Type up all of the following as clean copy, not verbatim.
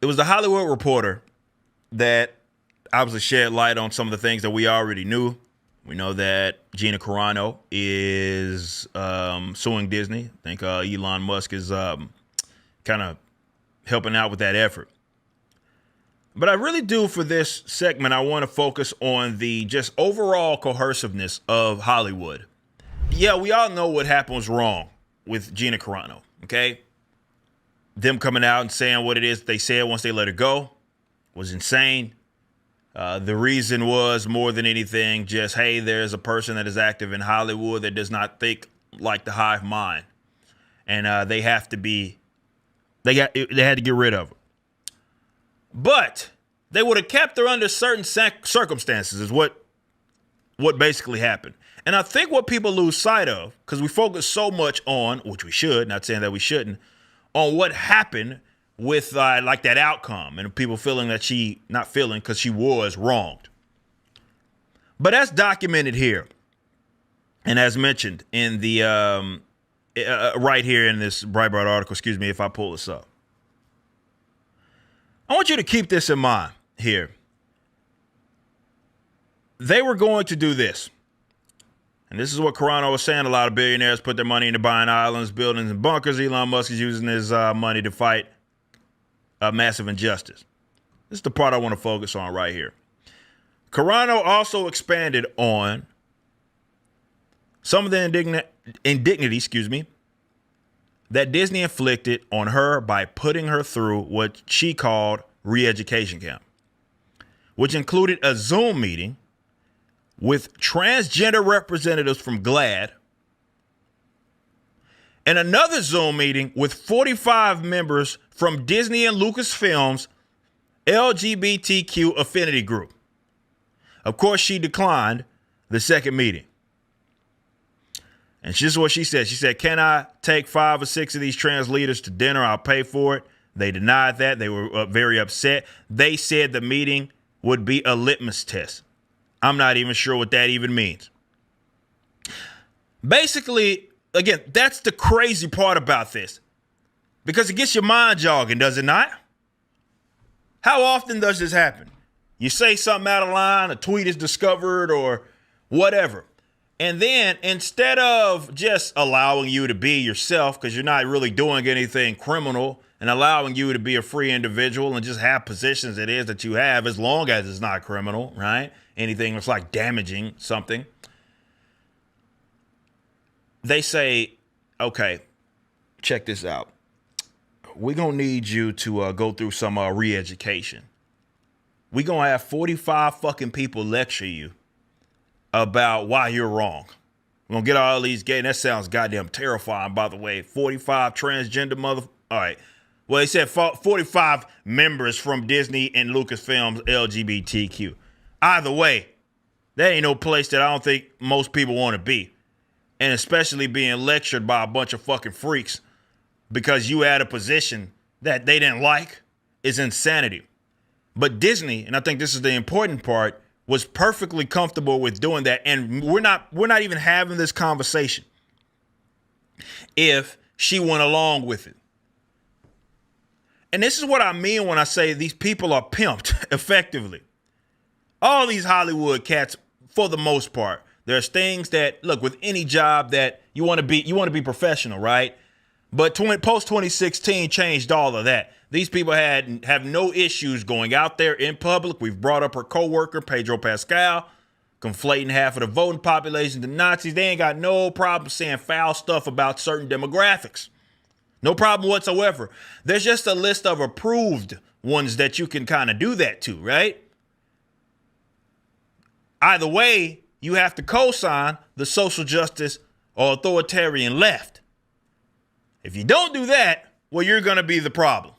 It was the Hollywood Reporter that obviously shed light on some of the things that we already knew. We know that Gina Carano is suing Disney. I think Elon Musk is kind of helping out with that effort. But I really do, for this segment, I want to focus on the just overall cohesiveness of Hollywood. Yeah, we all know what happened was wrong with Gina Carano, okay? Them coming out and saying what it is they said once they let her go was insane. The reason was, more than anything, just, hey, there's a person that is active in Hollywood that does not think like the hive mind. And they had to get rid of her. But they would have kept her under certain circumstances is what basically happened. And I think what people lose sight of, because we focus so much on, which we should, not saying that we shouldn't, on what happened with like that outcome and people feeling that not feeling because she was wronged. But that's documented here. And as mentioned in the right here in this Breitbart article, excuse me if I pull this up. I want you to keep this in mind here. They were going to do this. And this is what Carano was saying. A lot of billionaires put their money into buying islands, buildings, and bunkers. Elon Musk is using his money to fight massive injustice. This is the part I want to focus on right here. Carano also expanded on some of the indignity, that Disney inflicted on her by putting her through what she called re-education camp, which included a Zoom meeting with transgender representatives from GLAAD and another Zoom meeting with 45 members from Disney and Lucasfilm's LGBTQ affinity group. Of course, she declined the second meeting. And this is what she said. She said, "Can I take 5 or 6 of these trans leaders to dinner? I'll pay for it." They denied that. They were very upset. They said the meeting would be a litmus test. I'm not even sure what that even means. Basically, again, that's the crazy part about this. Because it gets your mind jogging, does it not? How often does this happen? You say something out of line, a tweet is discovered or whatever. And then instead of just allowing you to be yourself, because you're not really doing anything criminal, and allowing you to be a free individual and just have positions it is that you have, as long as it's not criminal, right? Anything that's like damaging something. They say, okay, check this out. We're going to need you to go through some re-education. We're going to have 45 fucking people lecture you about why you're wrong. We're going to get all these gay, and that sounds goddamn terrifying, by the way. 45 transgender all right. Well, they said 45 members from Disney and Lucasfilm's LGBTQ. Either way, that ain't no place that I don't think most people want to be. And especially being lectured by a bunch of fucking freaks because you had a position that they didn't like is insanity. But Disney, and I think this is the important part, was perfectly comfortable with doing that. And we're not even having this conversation if she went along with it. And this is what I mean when I say these people are pimped effectively. All these Hollywood cats, for the most part, there's things that, look, with any job that you want to be professional, right? But post 2016 changed all of that. These people have no issues going out there in public. We've brought up her coworker, Pedro Pascal, conflating half of the voting population to Nazis. They ain't got no problem saying foul stuff about certain demographics. No problem whatsoever. There's just a list of approved ones that you can kind of do that to, right? Either way, you have to co-sign the social justice or authoritarian left. If you don't do that, well, you're going to be the problem.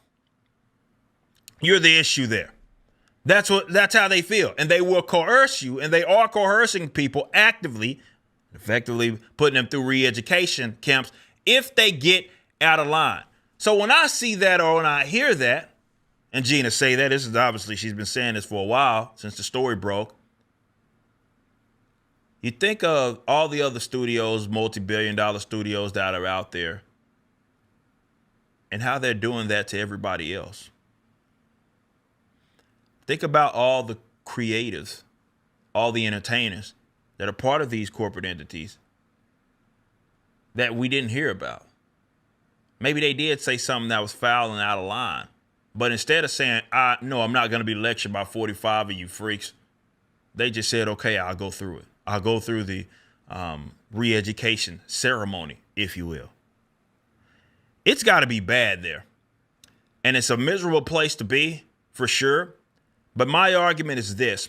You're the issue there. That's how they feel. And they will coerce you, and they are coercing people actively, effectively putting them through re-education camps if they get out of line. So when I see that or when I hear that, and Gina say that, this is obviously, she's been saying this for a while since the story broke. You think of all the other studios, multi-billion-dollar studios that are out there, and how they're doing that to everybody else. Think about all the creatives, all the entertainers that are part of these corporate entities that we didn't hear about. Maybe they did say something that was foul and out of line. But instead of saying, no, I'm not going to be lectured by 45 of you freaks, they just said, okay, I'll go through it. I'll go through the re-education ceremony, if you will. It's got to be bad there. And it's a miserable place to be, for sure. But my argument is this.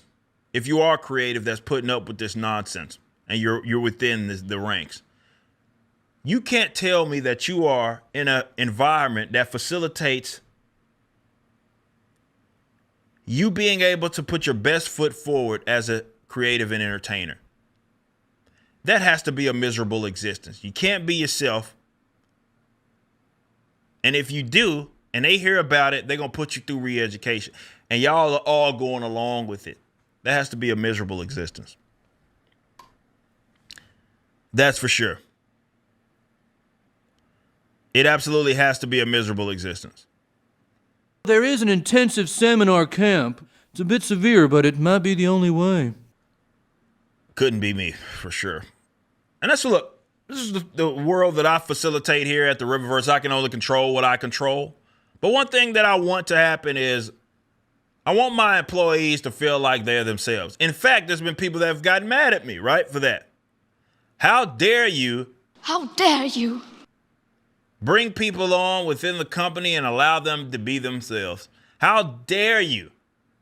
If you are creative that's putting up with this nonsense and you're within the ranks, you can't tell me that you are in an environment that facilitates you being able to put your best foot forward as a creative and entertainer. That has to be a miserable existence. You can't be yourself. And if you do, and they hear about it, they're going to put you through re-education. And y'all are all going along with it. That has to be a miserable existence. That's for sure. It absolutely has to be a miserable existence. There is an intensive seminar camp. It's a bit severe, but it might be the only way. Couldn't be me, for sure. And that's, look, this is the world that I facilitate here at the Riververse. I can only control what I control. But one thing that I want to happen is I want my employees to feel like they're themselves. In fact, there's been people that have gotten mad at me, right, for that. How dare you? How dare you? Bring people on within the company and allow them to be themselves. How dare you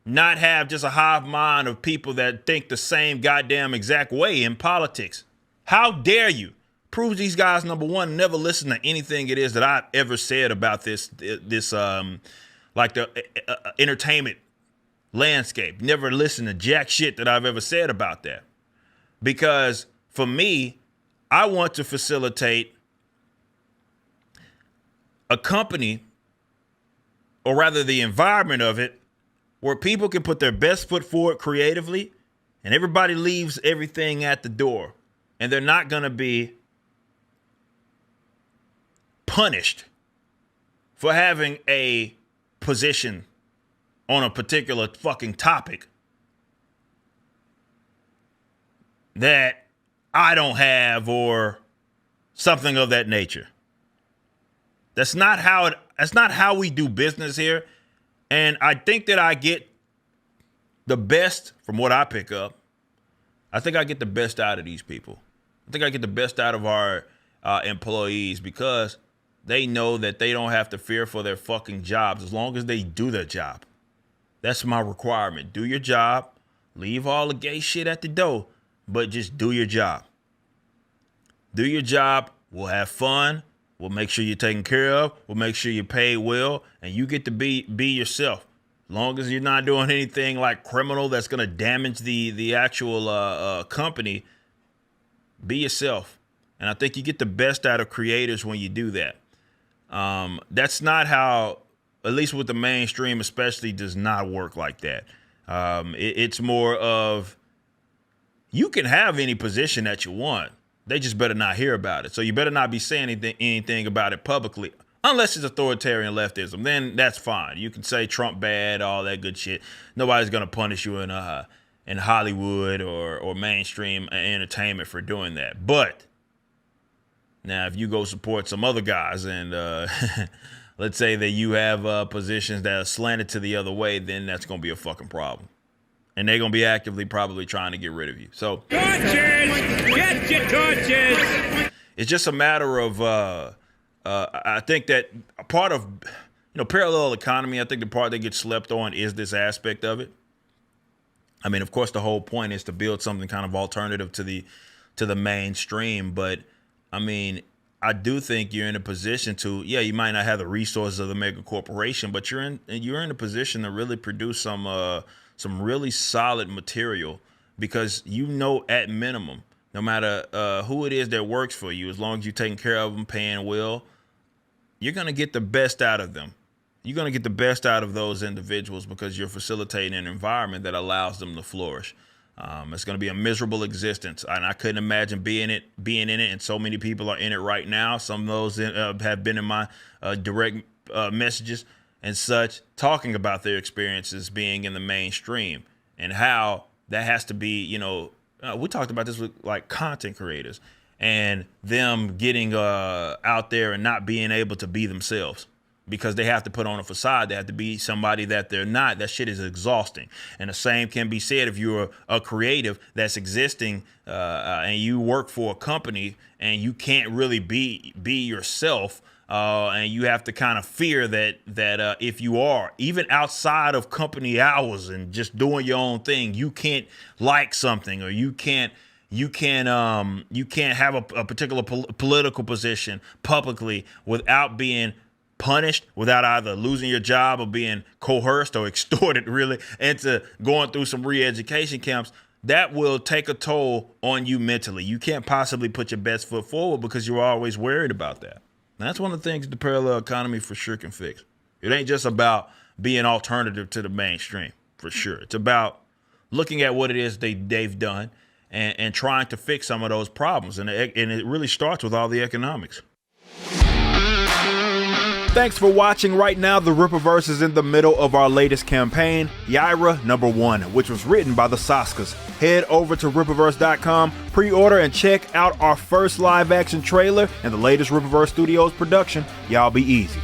not have just a hive mind of people that think the same goddamn exact way in politics? How dare you? Proves these guys, number one, never listen to anything it is that I've ever said about this like the entertainment landscape. Never listen to jack shit that I've ever said about that. Because for me, I want to facilitate a company, or rather the environment of it, where people can put their best foot forward creatively and everybody leaves everything at the door. And they're not going to be punished for having a position on a particular fucking topic that I don't have or something of that nature. That's not how we do business here. And I think that I get the best from what I pick up. I think I get the best out of these people. I think I get the best out of our employees because they know that they don't have to fear for their fucking jobs as long as they do their job. That's my requirement. Do your job. Leave all the gay shit at the door, but just do your job. Do your job. We'll have fun. We'll make sure you're taken care of. We'll make sure you're paid well, and you get to be yourself. As long as you're not doing anything like criminal that's going to damage the actual company, be yourself. And I think you get the best out of creators when you do that. That's not how, at least with the mainstream especially, does not work like that. It's more of, you can have any position that you want. They just better not hear about it. So you better not be saying anything about it publicly, unless it's authoritarian leftism. Then that's fine. You can say Trump bad, all that good shit. Nobody's gonna punish you in Hollywood or mainstream entertainment for doing that. But now, if you go support some other guys and let's say that you have positions that are slanted to the other way, then that's gonna be a fucking problem. And they're going to be actively probably trying to get rid of you. So torches! Get your torches! It's just a matter of, I think that a part of, parallel economy, I think the part that gets slept on is this aspect of it. I mean, of course, the whole point is to build something kind of alternative to the mainstream. But, I mean, I do think you're in a position to, you might not have the resources of the mega corporation, but you're in a position to really produce some really solid material, because at minimum, no matter who it is that works for you, as long as you're taking care of them, paying well, you're going to get the best out of them. You're going to get the best out of those individuals because you're facilitating an environment that allows them to flourish. It's going to be a miserable existence, and I couldn't imagine being in it, and so many people are in it right now. Some of those have been in my direct messages. and such, talking about their experiences being in the mainstream and how that has to be, we talked about this with like content creators and them getting out there and not being able to be themselves because they have to put on a facade. They have to be somebody that they're not. That shit is exhausting. And the same can be said if you're a creative that's existing and you work for a company and you can't really be yourself. And you have to kind of fear that if you are, even outside of company hours and just doing your own thing, you can't like something, or you can't have a particular political position publicly without being punished, without either losing your job or being coerced or extorted really into going through some re-education camps. That will take a toll on you mentally. You can't possibly put your best foot forward because you're always worried about that. And that's one of the things the parallel economy for sure can fix. It ain't just about being alternative to the mainstream, for sure. It's about looking at what it is they've done and trying to fix some of those problems. And it really starts with all the economics. Thanks for watching. Right now, the Rippaverse is in the middle of our latest campaign, Yaira #1, which was written by the Saskas. Head over to Rippaverse.com, pre-order, and check out our first live-action trailer and the latest Rippaverse Studios production, Y'all Be Easy.